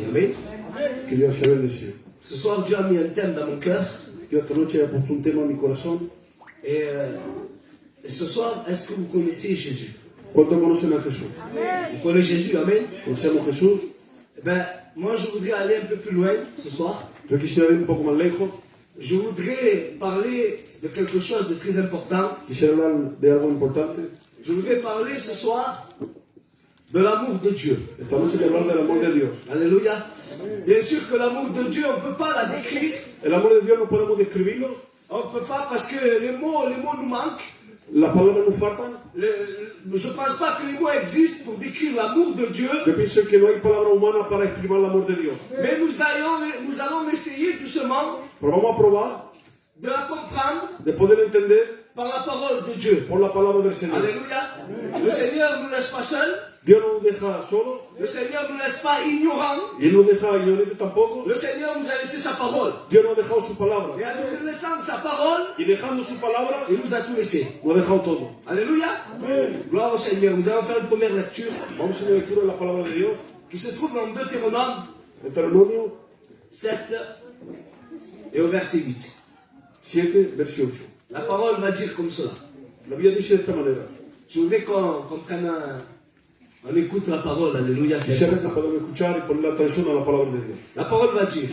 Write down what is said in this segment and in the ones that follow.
Amen. Que Dios sea bendecido. Ce soir, Dieu a mis un thème dans mon cœur. Dios esta noche ha puesto un tema en mi corazón. Et ce soir, est-ce que vous connaissez Jésus? ¿Cuántos conocen a Jesús? Vous connaissez Jésus, Amen. ¿Conocemos a Jesús? Eh ben, moi, je voudrais aller un peu plus loin ce soir. Yo quisiera ir un poco más lejos. Je voudrais parler de quelque chose de très important. Quisiera hablar de algo importante. Je voudrais parler ce soir de l'amour de Dieu. Esta noche quiero hablar del amor de Dios. Alléluia. Bien sûr que l'amour de Dieu, on ne peut pas la décrire. El amor de Dios no podemos describirlo. On ne peut pas parce que les mots nous manquent. Las palabras nos faltan. Je ne pense pas que les mots existent pour décrire l'amour de Dieu. Yo pienso que no hay palabra humana para exprimir el amor de Dios. Mais nous allons essayer doucement Pero vamos a probar de la comprendre de poder entender par la parole de Dieu. por la palabra del Señor. Alléluia. Le Seigneur ne nous laisse pas seuls. Dios no nos deja solos Le Seigneur ne nous laisse pas ignorants. y no nos deja ignorantes tampoco. Le Seigneur nous a laissé sa parole. Dios nos ha dejado su palabra. Et en nous laissant sa parole, Y dejando su palabra, il nous a tout laissé. nos ha dejado todo. Alléluia. Gloire au Seigneur. Nous allons faire une première lecture Vamos a hacer una lectura de la palabra de Dios. qui se trouve dans Deutéronome Deuteronomio 7 et au verset 8. 7, verso 8. La parole va dire comme cela. La Biblia dice de esta manera. Je voudrais qu'on prenne on écoute la parole. Alléluia. C'est Quisiera que important. podamos escuchar y poner atención a la palabra de Dios. La parole va dire,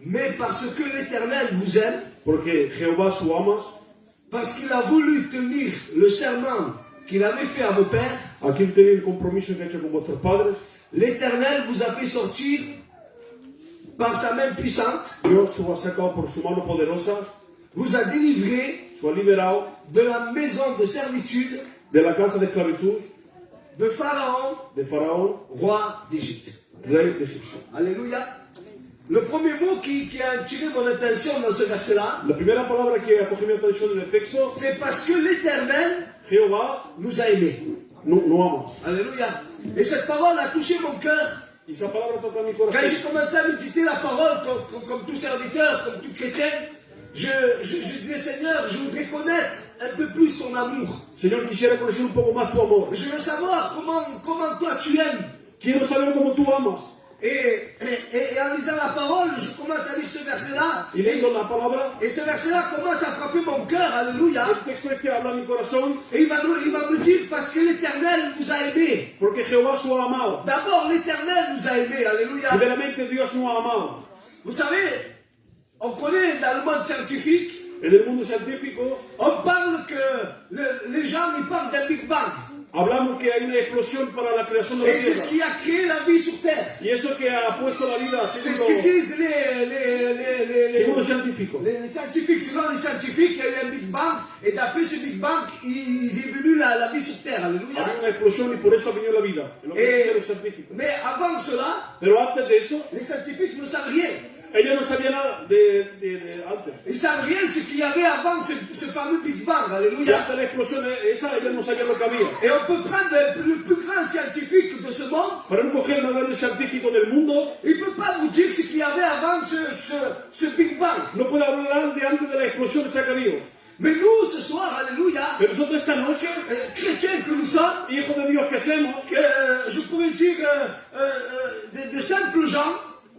mais parce que l'Éternel vous aime, Porque Jehová su amas, parce qu'il a voulu tenir le serment qu'il avait fait à vos pères, aquí tenéis el compromiso que ha hecho con vuestros padres. l'Éternel vous a fait sortir par sa main puissante, Dios os ha sacado por su mano poderosa, vous a délivré os ha liberado de la maison de servitude de la casa de esclavitud de Pharaon, de Faraón, roi d'Égypte. rey de Egipcio. Alléluia. Le premier mot qui a attiré mon attention dans ce verset-là, La primera palabra que ha cogido mi atención en el texto, c'est parce que l'Éternel Jehová nous a aimés. no amas. Alléluia. Et cette parole a touché mon cœur. Y esa palabra toca mi Quand corazón. j'ai commencé à méditer la parole, comme tout serviteur, comme tout chrétien, je disais, Seigneur, je voudrais connaître un peu plus ton amour. Señor, quisiera conocer un poco más tu amor. Je veux savoir comment toi tu aimes. Quiero saber cómo tú amas. Et en lisant la parole, je commence à lire ce verset-là. Y leyendo la palabra, Et ce verset-là commence à frapper mon cœur. Alléluia. el texto es que habla mi corazón, Et il va me dire, parce que l'Éternel vous a aimés. porque Jehová su ha amado. D'abord, l'Éternel nous a aimés. Alléluia. Primeramente Dios nos ha amado. Vous savez, on connaît dans le monde scientifique, En el mundo científico on parle que les gens ils parlent d'un Big Bang. hablamos que hay una explosión para la creación de la Et c'est ce tierra. qui a créé la vie sur Terre. Y eso que ha puesto la vida C'est ce que disent según los científicos. les scientifiques. Selon les scientifiques, il y a eu un Big Bang. Et d'après ce Big Bang, il est venu la vie sur Terre. Alléluia. Había una explosión y por eso ha venido la vida. Es lo que dicen los científicos. Mais avant cela, Pero antes de eso, les scientifiques ne savent rien. ellos no sabían nada de antes. Ils ne savent rien ce qu'il y avait avant ce fameux Big Bang. Y Alléluia. antes de la explosión esa, ellos no sabían lo que había. Et on peut prendre le plus grand scientifique de ce monde. Para no coger el más grande científico del mundo, Il ne peut pas vous dire ce qu'il y avait avant ce Big Bang. no puede hablar de antes de la explosión esa que había. Mais nous, ce soir, alléluia, Pero nosotros esta noche, chrétiens que nous sommes, hijos de Dios que hacemos, je pourrais dire de simples gens,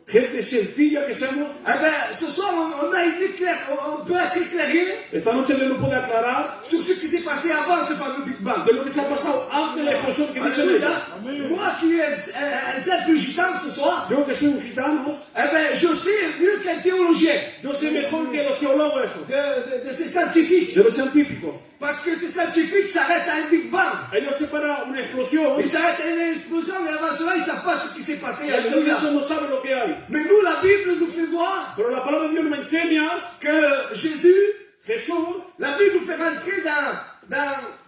gente sencilla que somos, eh ben, ce soir, on peut être éclairé esta noche Dios nos puede aclarar sur ce qui s'est passé avant ce fameux Big Bang. de lo que se ha pasado antes de la explosión que dicen Alléluia. ellos. Moi qui est un simple gitan ce soir, Yo que soy un gitano, eh ben, je sais mieux qu'un théologien, yo sé mejor que los teólogos eso, de ces scientifiques. de los científicos. Parce que ces scientifiques s'arrêtent à un Big Bang. Ellos separan una explosión Ils s'arrêtent à une explosion et avant cela, ils ne savent pas ce qui s'est passé. y antes de Alléluia. eso no saben lo que hay. Mais nous, la Bible nous fait voir Pero la palabra de Dios nos enseña que Jésus, Jesús, la Bible nous fait rentrer dans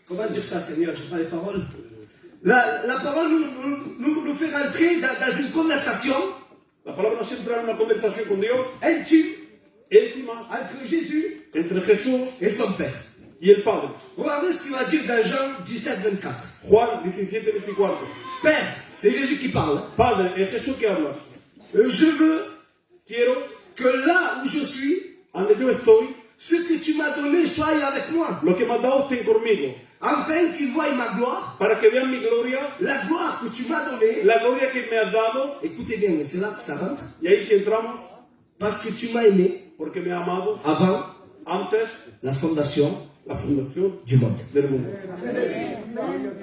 comment dire ça, Seigneur, je n'ai pas les paroles. La parole nous fait rentrer dans une conversation la palabra nos entra en una conversación con Dios, intime íntima, entre Jésus entre Jesús et son Père. y el Padre. Regardez ce qu'il va dire dans Jean 17, 24. Juan 17, 24. Père, c'est Jésus qui parle. Padre, es Jesús que hablas. Je veux Quiero, que là où je suis, donde yo estoy, ce que tu m'as donné soit avec moi, Lo que me has dado estén conmigo. afin qu'ils voient ma gloire, Para que vean mi gloria, la gloire que tu m'as donnée. la gloria que me has dado. Écoutez bien, mais c'est là que ça rentre. Y ahí que entramos. Parce que tu m'as aimé Porque me ha amado avant antes la fondation la fundación du monde. del mundo.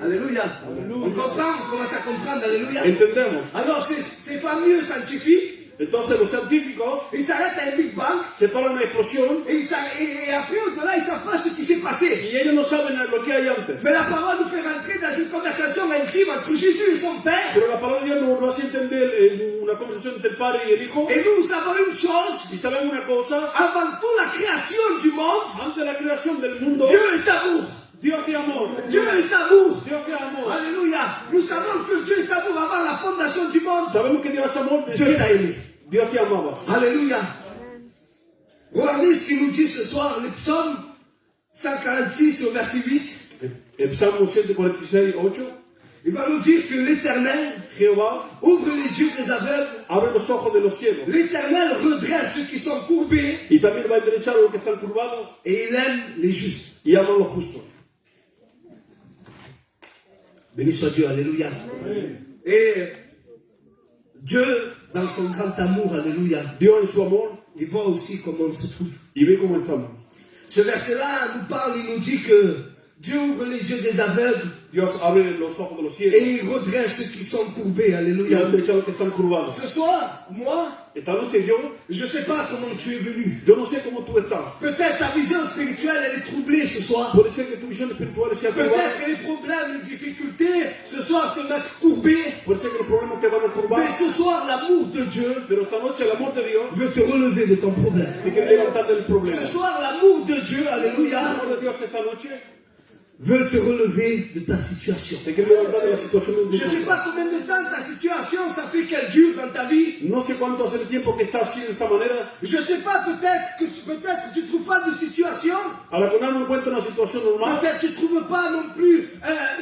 Alléluia. On comprend, on commence à comprendre, alléluia. Entendemos. Alors ces fameux scientifiques, Entonces los científicos ils s'arrêtent à un Big Bang separan una explosión et après au-delà, ils ne savent pas ce qui s'est passé. y ellos no saben lo que hay antes. Mais la parole nous fait rentrer dans une conversation intime entre Jésus et son Père. Pero la palabra de Dios nos hace entender una conversación entre el Padre y el Hijo. Et nous savons une chose, Y sabemos una cosa, avant toute la création du monde, antes de la creación del mundo, Dieu est amour. Dios es amor. Dieu est amour. Dios es amor. Alléluia. Nous savons que Dieu est amour avant la fondation du monde. Sabemos que Dios es amor de Dieu t'a aimé. Dios te amaba. Alléluia. Regardez ce qu'il nous dit ce soir, le psaume 146 au verset 8. El Salmo 146, 8. Il va nous dire que l'Éternel Jehová ouvre les yeux des aveugles. abre los ojos de los cielos. L'Éternel redresse ceux qui sont courbés Y también va a enderechar a los que están curvados et il aime les justes. y ama a los justos. Béni soit Dieu, alléluia. Et Dieu, dans son grand amour, alléluia, Dios en su amor il voit aussi comment on se trouve. y ve cómo estamos. Ce verset-là nous parle, il nous dit que Dieu ouvre les yeux des aveugles Dios abre los ojos de los cielos et il redresse ceux qui sont courbés, y alléluia. enderecha a los que están curvados. Ce soir, moi, Esta noche yo je ne sais pas comment tu es venu. no sé cómo tú estás. Peut-être ta vision spirituelle, elle est troublée ce soir. Puede ser que tu visión espiritual sea turbada. Peut-être que les problèmes, les difficultés, ce soir te mettent courbé. Puede ser que los problemas te van a turbar. Mais ce soir, l'amour de Dieu Pero esta noche el amor de Dios veut te relever de ton problème. te quiere levantar del problema. Ce soir, l'amour de Dieu, El alléluia, amor de Dios esta noche veut te relever de ta situation. te quiere levantar de la situación de Je ne sais pas combien de temps ta situation, ça fait qu'elle dure dans ta vie. No sé cuánto hace el tiempo que estás así de esta manera. Je ne sais pas, peut-être que tu ne trouves pas de situation. A la que no encuentra una situación normal, Peut-être que tu ne trouves pas non plus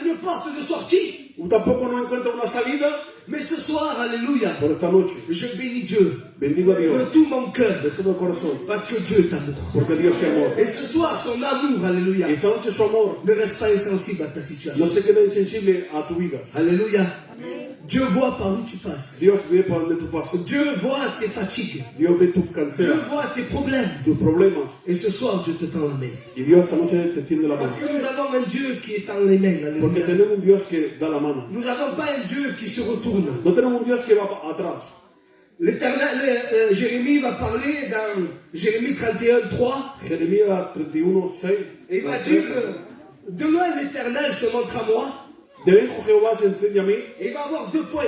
une porte de sortie. tampoco no encuentra una salida. Mais ce soir, alléluia, Por esta noche je bénis Dieu bendigo a de Dios tout mon cœur. de todo corazón, Parce que Dieu est amour. porque Dios es amor. Et ce soir, son amour, alléluia, Y esta noche su amor ne reste pas insensible à ta no situation. se queda insensible a tu vida. Alléluia. Dieu voit par où tu passes. Dios ve por donde tú pasas. Dieu voit tes fatigues. Dios ve tus Dieu canceras, voit tes problèmes. tus problemas. Et ce soir, Dieu te tend la main. Y Dios esta noche te tiende la Parce mano. que nous avons un Dieu qui est dans les mains. Porque Alléluia. tenemos un Dios que da la mano. Nous n'avons pas un Dieu qui se retourne. No tenemos un Dios que va atrás. L'Éternel, Jérémie va parler dans Jérémie 31, 3. Jeremías 31, 6. Et il va dire, de loin l'Éternel se montre à moi. De lejos Jehová se enseña a mí Et il va avoir 2 points.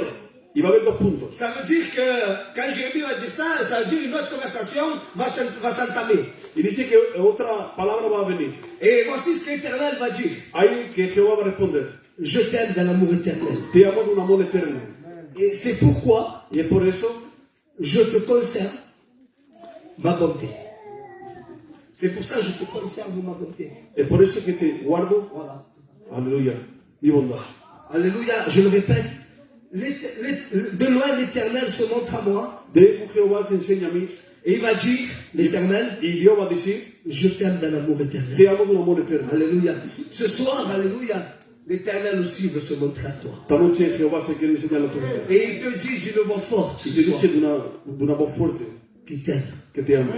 y va a haber 2 puntos. Ça veut dire que quand Jérémie va dire ça veut dire une autre conversation va s'entamer. Y dice que otra palabra va a venir. Et voici ce que l'Éternel va dire. Ahí que Jehová va a responder. Je t'aime dans l'amour éternel. Te amo de un amor eterno. Et c'est pourquoi Y es por eso je te conserve ma bonté. C'est pour ça que je te conserve ma bonté. es por eso que te guardo, Voilà. aleluya, mi bondad. Alléluia, je le répète. De loin l'Éternel se montre à moi. De lejos Jehová se enseña a mí Et il va dire, l'Éternel, y Dios va a decir, je t'aime dans l'amour éternel. te amo de un amor eterno. Alléluia. Ce soir, alléluia, l'Éternel aussi veut se montrer à toi. Esta noche Jehová se quiere enseñar a tu vida. Et il te dit d'une voix forte Y ce te soir, dice de una voz fuerte qu'il t'aime que te amo,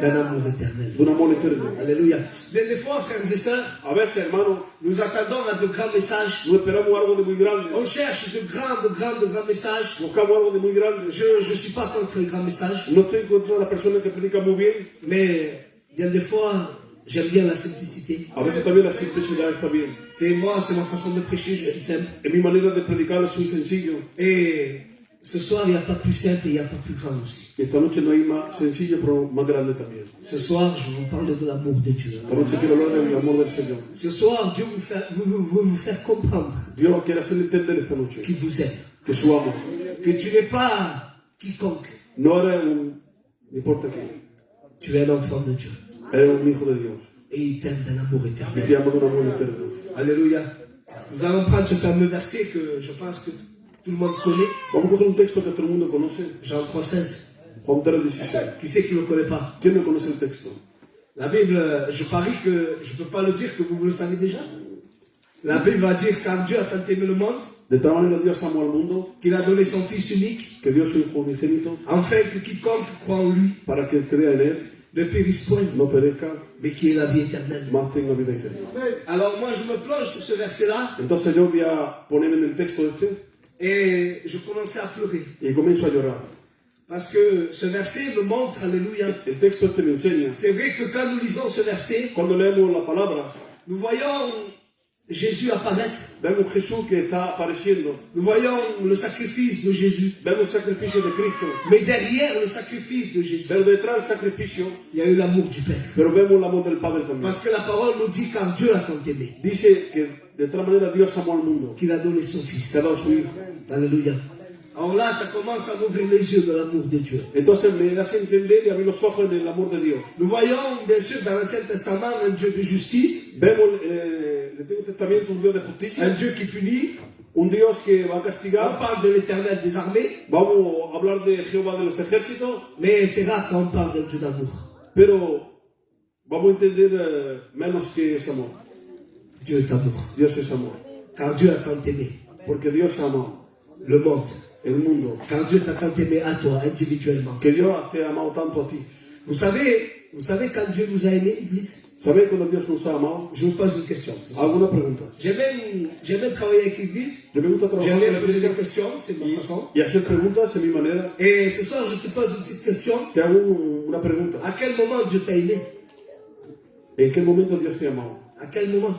d'un amour éternel. de un amor eterno. Alléluia. Mais des fois, frères et sœurs, A veces, hermanos, nous attendons à de grands messages. no esperamos algo de muy grande. On cherche de grands messages. Buscamos algo de muy grande. Je ne suis pas contre les grands messages, No estoy contra las personas que predican muy bien. mais bien des fois, j'aime bien la simplicité. A veces también la simplicidad está bien. C'est moi, c'est ma façon de prêcher, je suis simple. En mi manera de predicar soy sencillo. Et ce soir, il n'y a pas plus simple et il n'y a pas plus grand aussi. Y esta noche no hay más sencillo, pero más grande también. Ce soir, je vais vous parler de l'amour de Dieu. Esta noche quiero hablar del amor del Señor. Ce soir, Dieu veut vous faire comprendre Dios quiere hacerle entender esta noche qu'il vous aime. que su amo Que tu n'es pas quiconque. no era un, no importa quién, Tu es un enfant de Dieu. era un hijo de Dios. Et il t'aime d'un amour Y éternel. te amo de un amor eterno. Alléluia. Nous allons prendre ce fameux verset que je pense que tout le monde connaît. Vamos a coger un texto que todo el mundo conoce. Jean 3,16. Juan 3:16. Qui c'est qui ne le connaît pas? ¿Quién no conoce el texto? La Bible, je parie que je ne peux pas le dire que vous le savez déjà. La Bible va dire car Dieu a tant aimé le monde De tal manera Dios amó al mundo, qu'il a donné son Fils unique, que dio su Hijo unigénito, afin que quiconque croit en lui para que el crea en él, ne périsse point, no perezca, mais qui ait la vie éternelle. más tenga vida eterna. Alors moi je me plonge sur ce verset-là Entonces yo voy a ponerme en el texto este et je commençais à pleurer. y comienzo a llorar. Parce que ce verset me montre, alléluia. El texto este me enseña, C'est vrai que quand nous lisons ce verset, cuando leemos las palabras, nous voyons Jésus apparaître. vemos Jesús que está apareciendo, Nous voyons le sacrifice de Jésus. vemos el sacrificio de Cristo, Mais derrière le sacrifice de Jésus, pero detrás del sacrificio, il y a eu l'amour du Père. pero vemos el amor del Padre también. Parce que la parole nous dit car Dieu l'a tant aimé, Dice que de tal manera Dios amó al mundo, qu'il a donné son se Fils. ha dado su Hijo. Alléluia. Alors là, ça commence à m'ouvrir les yeux de l'amour de Dieu. Entonces me hace entender y abrir los ojos en el amor de Dios. Nous voyons, bien sûr, dans l'Ancien Testament, un Dieu de justice, Vemos el Antiguo Testamento un Dios de un justicia, Dieu qui punit. un Dios que va a On castigar. parle de l'Éternel des armées, Vamos a hablar de Jehová de los ejércitos, mais c'est rare quand on parle d'un Dieu d'amour. pero vamos a entender menos que es amor. Dieu est amour. Dios es amor, Car Dieu a tant aimé porque Dios ama le monde. el mundo, Car Dieu t'a tant aimé à toi, individuellement. que Dios te ha amado tanto a ti. Vous savez quand Dieu nous a aimés, Église? ¿Sabéis cuando Dios nos ha amado? Je vous pose une question. ce soir. ¿Alguna pregunta? J'aime travailler avec l'Église. Yo me gusta trabajar J'aime en la poser iglesia des questions, c'est ma façon. y hacer preguntas en mi manera. Et ce soir, je te pose une petite question. Te hago una pregunta. À quel moment Dieu t'a aimé? ¿En qué momento Dios te ha amado? À quel moment?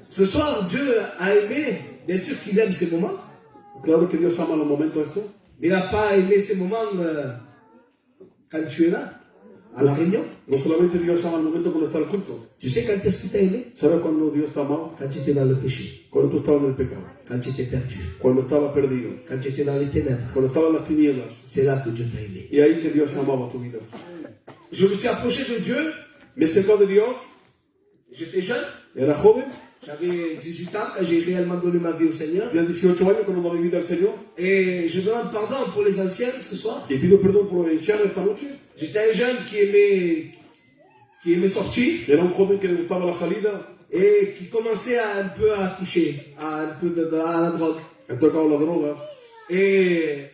Ce soir, Dieu a aimé, bien sûr qu'il aime ces moments, Claro que Dios ama los momentos estos, mais il n'a pas aimé ces moments quand tu es là, à la réunion. no solamente Dios ama el momento cuando está el culto. Tu sais quand est-ce qu'il t'a aimé? ¿Sabes cuando Dios te ha amado? Quand tu étais dans le péché, Cuando tú estabas en el pecado, quand tu étais perdu, cuando estabas perdido, quand tu étais dans les ténèbres. cuando estabas en las tinieblas. C'est là que Dieu t'a aimé. Y ahí que Dios amaba tu vida. Je me suis approché de Dieu, Me acercó de Dios, j'étais jeune, era joven, j'avais 18 ans quand j'ai réellement donné ma vie au Seigneur. tenía 18 años cuando daba mi vida al Señor. Et je demande pardon pour les anciens ce soir. Y pido perdón por los ancianos esta noche. J'étais un jeune qui aimait sortir Era un joven que le gustaba la salida, et qui commençait un peu à toucher, à un peu à la drogue. he tocado la droga. Et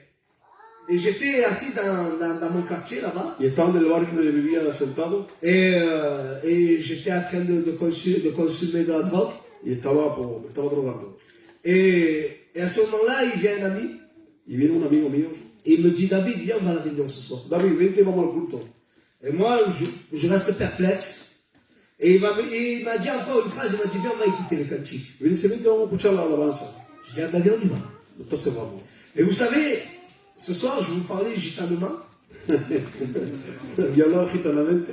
j'étais assis dans mon quartier là-bas Y estaba en el barrio donde vivía sentado et j'étais en train de consommer de la drogue. y me estaba drogando. Et à ce moment-là, il vient un ami Y viene un amigo mío. et il me dit, David, viens, on va à la réunion ce soir. David, vente, vamos al culto. Et moi, je reste perplexe. Et il m'a dit encore une phrase, il m'a dit, viens, on va écouter les cantiques. Me dice, vente, vamos a escuchar la alabanza. Je dis, ah ben viens, on y va. Entonces vamos. Et vous savez, ce soir, je vais vous parler gitanement. Y hablaba gitanamente.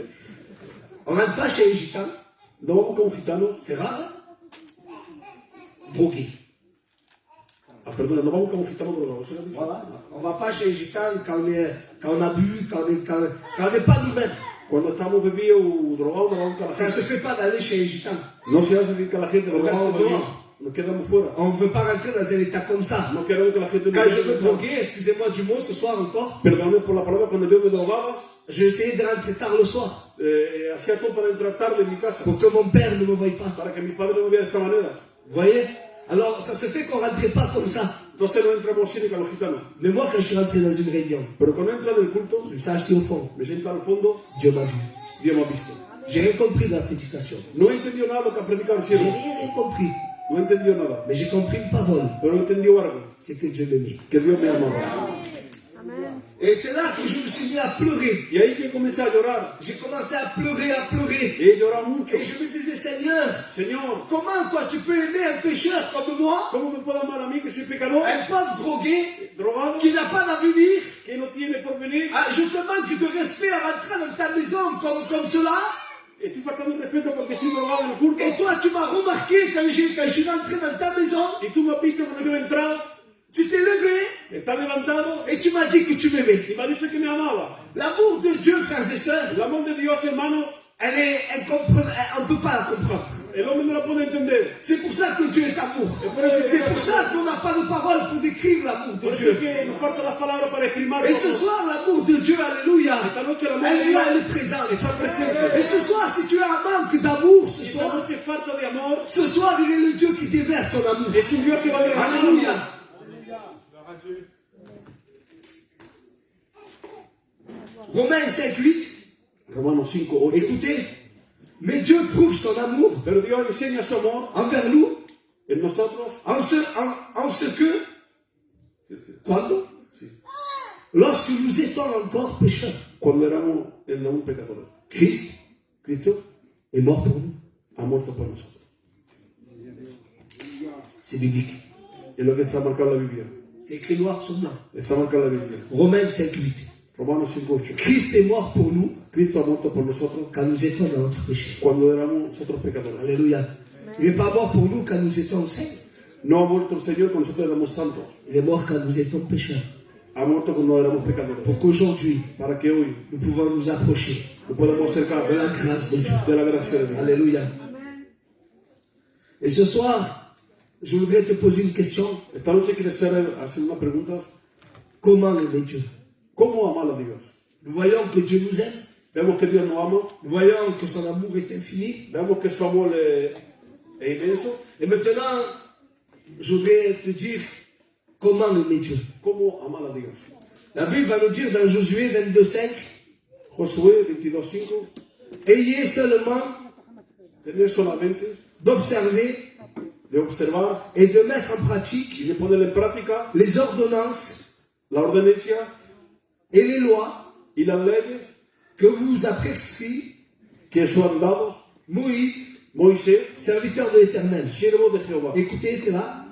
On n'aime pas chez les gitans, No vamos con gitanos. c'est rare, hein? Drogués. Ah, perdona, no vamos con gitanos drogados. ¿Eso lo has dicho? Voilà. On ne va pas chez les gitans quand on a bu, quand on n'est pas nous-mêmes. Cuando estamos bebidos o drogados, no vamos con la Ça ne se gente. fait pas d'aller chez les gitans. No se hace bien que la gente drogada Regarde bebido. dehors. Nos quedamos fuera. On ne veut pas rentrer dans un état comme ça. No queremos que la gente Quand je me nos droguais, excusez-moi du mot, ce soir encore, Perdóname por la palabra, cuando yo me drogaba, j'ai essayé de rentrer tard le soir hacía todo para entrar tarde en mi casa, pour que mon père ne me voie pas. para que mi padre no me viera de esta manera. Vous voyez? Alors, ça se fait qu'on ne rentrait pas comme ça. Entonces no entramos así ni con los gitanos. Mais moi, quand je suis rentré dans une réunion, Pero cuando entra en el culto, je me suis assis au fond. me siento al fondo, Dieu m'a vu. Dios me ha visto. J'ai rien compris de la prédication. No he entendido nada de lo que ha predicado el J'ai cielo. rien compris. No he entendido nada. Mais j'ai compris une parole. Pero he entendido algo. C'est que Dieu m'aimait. Que Dios me amaba. Et c'est là que je me suis mis à pleurer. Y ahí que comencé a llorar. J'ai commencé à pleurer, à pleurer. Y he llorado mucho. Et je me disais, Seigneur, Señor, comment toi tu peux aimer un pécheur comme moi, ¿cómo me puedo amar a mí que soy pecador, un pauvre drogué, drogado, qui n'a pas d'avenir? que no tiene porvenir? Ah, je te manque de respect à rentrer dans ta maison comme cela. Estoy faltando el respeto porque estoy drogado en el culto. Et toi, tu m'as remarqué quand je suis rentré dans ta maison. Y tú me has visto cuando yo he entrado, Tu t'es levé está levantado et tu m'as dit que tu m'aimais. y me ha dicho que me amaba. L'amour de Dieu, frères et sœurs, El amor de Dios, hermanos, on ne peut pas la comprendre. El hombre no la puede entender. C'est pour ça que Dieu est amour. C'est pour ça qu'on n'a pas de paroles pour décrire l'amour de Por eso Dieu. es que nos faltan las palabras para exprimir. Et ce soir, l'amour de Dieu, alléluia, Esta noche el amor de alléluia, Dios elle est présente. está presente. Et ce soir, si tu as un manque d'amour ce Esta soir, noche falta de amor. ce soir, il est le Dieu qui déverse son amour. Es un Dios que va a derramar. Alléluia. Romains 5:8. Romanos 5:8. Écoutez, mais Dieu prouve son amour Pero Dios enseña su amor envers nous en nosotros. en ce que, ¿cuándo? Sí. Lorsque nous étions encore pécheurs, Cuando éramos aún pecadores. Christ Cristo est mort pour nous. ha muerto por nosotros. C'est biblique. Es lo que está marcado en la Biblia. C'est écrit noir sur blanc. Está marcado en la Biblia. Romains 5:8. Romanos 5:8. Christ est mort pour nous Cristo ha muerto por nosotros quand nous étions dans notre péché. cuando éramos nosotros pecadores. Alléluia. Il n'est pas mort pour nous quand nous étions saints. No ha muerto el Señor cuando nosotros éramos santos. Il est mort quand nous étions pécheurs. Ha muerto cuando éramos pecadores. Pour qu'aujourd'hui, Para que hoy nous pouvons nous approcher nos podamos acercar de la grâce de Dieu. de la gracia de Dios. Alléluia. Et ce soir, je voudrais te poser une question. Esta noche quiero hacer unas preguntas. Comment aimer Dieu? ¿Cómo amar a Dios? Nous voyons que Dieu nous aime. Vemos que Dios nos ama. Nous voyons que son amour est infini. Vemos que su amor es inmenso. Et maintenant, je voudrais te dire comment aimer Dieu. ¿Cómo amar a Dios? La Bible va nous dire dans Josué 22:5, Josué 22:5. ayez seulement Tener solamente d'observer de observar et de mettre en y pratique de poner en práctica les ordonnances la ordenancia et les lois y las leyes que vous a prescrit que son dados Moïse, Moisés, serviteur de l'Éternel. siervo de Jehová. Écoutez cela.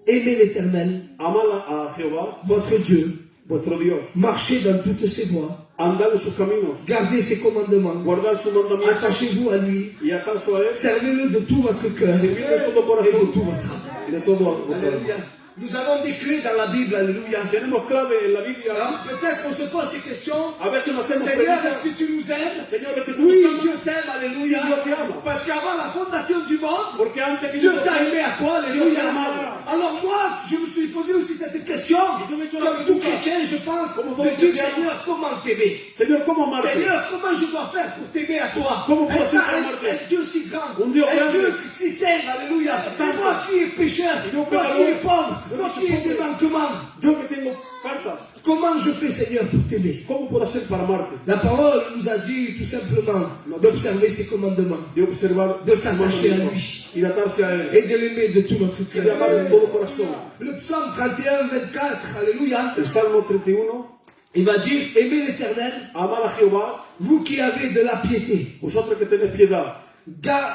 Aimez l'Éternel, Amad a Jehová, votre Dieu. vuestro Dios. Marchez dans toutes ses voies. Andad en sus caminos. Gardez ses commandements. Guardad sus mandamientos Attachez-vous à lui. y acaso a él. Servez-le de tout votre cœur Servir de todo et corazón de tout votre âme. y de todo vuestro Alléluia. alma. Nous avons des clés dans la Bible. Alléluia. Tenemos clave en la Biblia. Alors, peut-être on se pose ces questions. A veces nos hacemos Seigneur, preguntas. est-ce que tu nous aimes? Señor, es que tú Oui, nos amas. Dieu t'aime. Alléluia. Si, Dieu te ama. Parce qu'avant la fondation du monde, Porque antes que Dieu yo- t'a aimé à toi. Dieu Alléluia. t'a amado. Alors moi, je me suis posé aussi cette question. Yo me he hecho la Comme tout pregunta. chrétien, je pense, Como de todo dire, cristiano. Seigneur, comment t'aimer? Señor, ¿cómo amarte? Seigneur, comment je dois faire pour t'aimer à toi? Comment puedo hacer para un amarte? Dieu si grand, Un Dieu un grande. Dieu si saint, alléluia. Santo. Moi qui est pécheur, Y yo toi qui pecador. es pauvre, Yo moi que qui soy ai des pobre. manquements. Yo que tengo faltas, Comment je fais, Seigneur, pour t'aimer? ¿cómo puedo hacer para amarte? La parole nous a dit tout simplement d'observer ses commandements De observar De s'attacher à sus mandamientos lui. y de atarse a él et de l'aimer de tout notre y de amar cœur. de todo corazón. Le psaume 31, 24, alléluia, El Salmo 31, il va dire, aimez l'Éternel, amar a Jehová, vous qui avez de la piété. vosotros que tenéis piedad.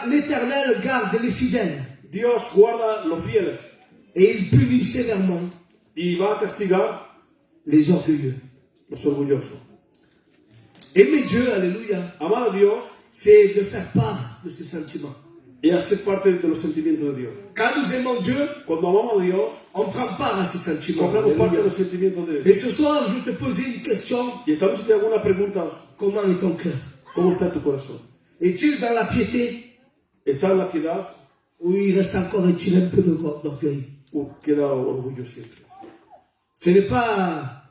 L'Éternel garde les fidèles Dios guarda los fieles et il punit sévèrement y va a castigar les orgueilleux. los orgullosos. Aimer Dieu, alléluia, Amar a Dios c'est de faire part de ses sentiments. y hacer parte de los sentimientos de Dios. Quand nous aimons Dieu, Cuando amamos a Dios, on prend part à ses sentiments. cogemos parte de Alléluia. los sentimientos de Et Él. ce soir, je vais te poser une question. Y esta noche te hago una pregunta. Comment est ton cœur? ¿Cómo está tu corazón? Est-il dans la piété ¿Está en la piedad ou il reste encore un peu d'orgueil? o queda orgullo siempre? Ce n'est pas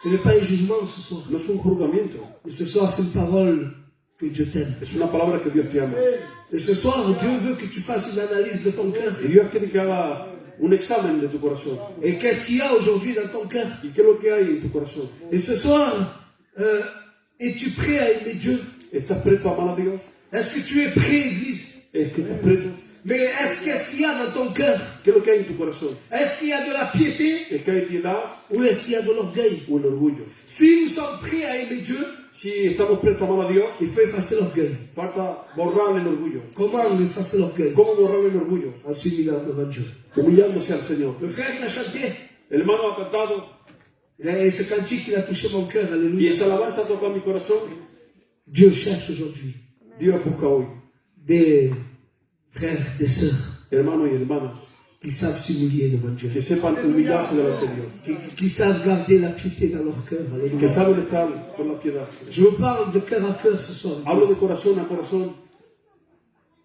un jugement ce soir. No es un juzgamiento, Mais ce soir, c'est une parole que Dieu t'aime. es una palabra que Dios te ama. Et ce soir, Dieu veut que tu fasses une analyse de ton cœur. Y Dios quiere que haga un examen de tu corazón. Et qu'est-ce qu'il y a aujourd'hui dans ton cœur? ¿Y qué es lo que hay en tu corazón? Et ce soir, es-tu prêt à aimer Dieu? ¿Estás presto a amar a Dios? Est-ce que tu es prêt, Église? ¿Es que estás presto? Mais qu'est-ce qu'il y a dans ton cœur? ¿Qué es lo que hay en tu corazón? Est-ce qu'il y a de la piété ¿Es que hay piedad ou est-ce qu'il y a de l'orgueil? o el orgullo? Si nous sommes prêts à aimer Dieu, Si estamos prestos a amar a Dios, il faut effacer l'orgueil. falta borrar el orgullo. Comment effacer l'orgueil? ¿Cómo borrar el orgullo? En s'humiliant devant Dieu. Humillándose al Señor. Le frère, il a chanté. El hermano ha cantado Et ce cantique, il a touché mon cœur. y Alléluia. esa alabanza toca mi corazón. Dieu cherche aujourd'hui Dios busca hoy des frères, des sœurs hermanos y hermanas qui savent s'humilier devant Dieu, que sepan humillarse delante de Dios, qui savent garder la piété dans leur cœur. que Alléluia. saben estar con la piedad. Je vous parle de cœur à cœur ce soir. Hablo de corazón a corazón.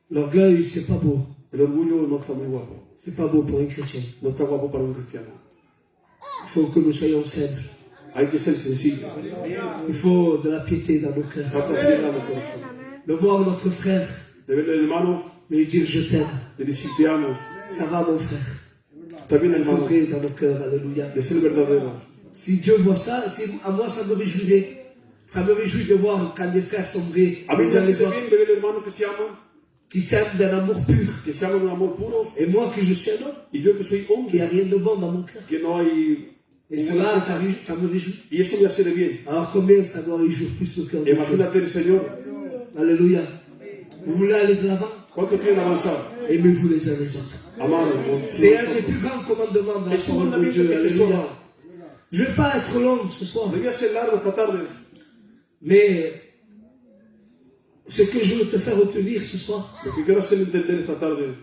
L'orgueil, c'est pas beau. El orgullo no está muy guapo. C'est pas beau pour un chrétien. No está guapo para un cristiano. Il faut que nous soyons simples. Hay que ser sencillo. Il faut de la piété dans nos cœurs. Falta piedad en el corazón. De voir notre frère, De verle hermanos, de lui dire je t'aime. de decir te amo. Ça va mon frère. Está bien Être hermanos, vrai dans nos cœurs. Alléluia. de ser verdaderos. Si Dieu voit ça, à moi ça me réjouirait. Ça me réjouit de voir quand des frères sont vrais, A mí les me uns les hace autres, bien de ver hermanos que se aman, qui s'aiment d'un amour pur. que se aman de un amor puro. Et moi que je suis un homme, Y yo que soy qu'il n'y a hombre, rien de bon dans mon cœur. que no hay... Et cela, ça me réjouit. Y eso me hace de bien. Alors combien ça doit réjouir plus le cœur de Dieu. Imagínate el Señor. Alléluia. Vous voulez aller de l'avant? ¿Cuánto quieren avanzar? Aimez-vous les uns les autres. Amaros. C'est un des plus grands commandements dans la Es un parole de mandamiento Dieu. que Alléluia. Jesús Je ne vais pas être long ce soir, debía ser largo esta tarde. mais ce que je veux te faire retenir ce soir, Lo que quiero hacer entender esta tarde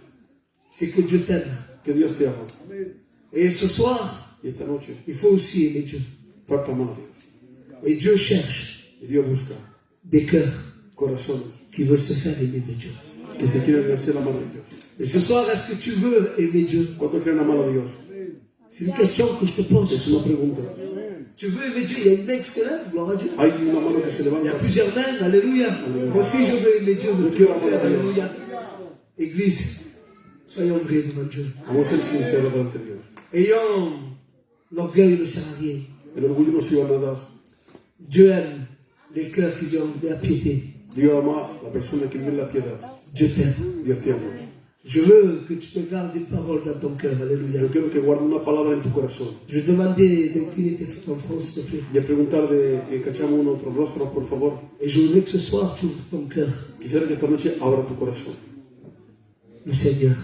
c'est que Dieu t'aime. que Dios te ama. Et ce soir, Y esta noche il faut aussi aimer Dieu. falta amar a Dios. Et Dieu cherche Y Dios busca des cœurs corazones qui veulent se faire aimer de Dieu. que se quieren hacer amar a Dios. Et ce soir, est-ce que tu veux aimer Dieu? ¿Cuántos quieren amar a Dios? C'est une question que je te pose ce Es una soir. pregunta. Tu veux aimer Dieu? Il y a une main qui se lève, gloire à Dieu. Hay una mano que se Il y a levanta. plusieurs mains, alléluia. Moi aussi, je veux aimer Dieu de tout mon cœur, alléluia. Église, soyons vrais devant Dieu. Vamos a ser sinceros delante de Dios. Ayons l'orgueil ne sert à rien. El orgullo no sirve a nada. Dieu aime les cœurs qui ont de la piété. Dios ama a la persona que vive en la piedad. Dieu t'aime. Dios te ama. Je veux que tu te gardes une parole dans ton cœur, alléluia. Yo quiero que guarde una palabra en tu corazón. Je vais demander d'incliner ton front, s'il te plaît. Y a preguntar de que cachamos nuestros rostros, por favor. Et je voudrais que ce soir, tu ouvres ton cœur. Quisiera que esta noche abra tu corazón. Le Seigneur,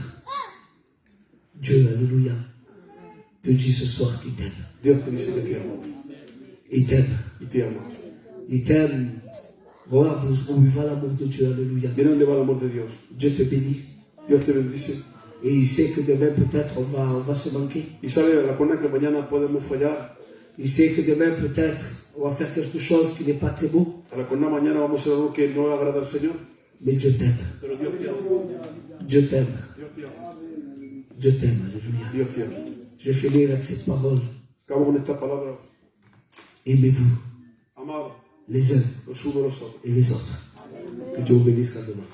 Dieu, alléluia, te dit ce soir qu'il t'aime. Dios te dice que te ama. Il t'aime. Y te ama. Il t'aime. Regarde où il va l'amour de Dieu, alléluia. Viene donde va el amor de Dios. Dieu te bénit. Dios te bendice. Et il sait que demain, peut-être, on va se manquer. Y sabe, recuerda que mañana podemos fallar. Il sait que demain, peut-être, on va faire quelque chose qui n'est pas très beau. Recuerda mañana vamos a hacer algo que no agrada al Señor. Mais Dieu t'aime. Pero Dios te ama. Dieu t'aime. Dios te ama. Dieu t'aime, alléluia. Dios te ama. Je finis avec cette parole. Acabo con esta palabra. Aimez-vous Amar les uns los unos a los otros. et les autres. Que Dieu vous bénisse grandement.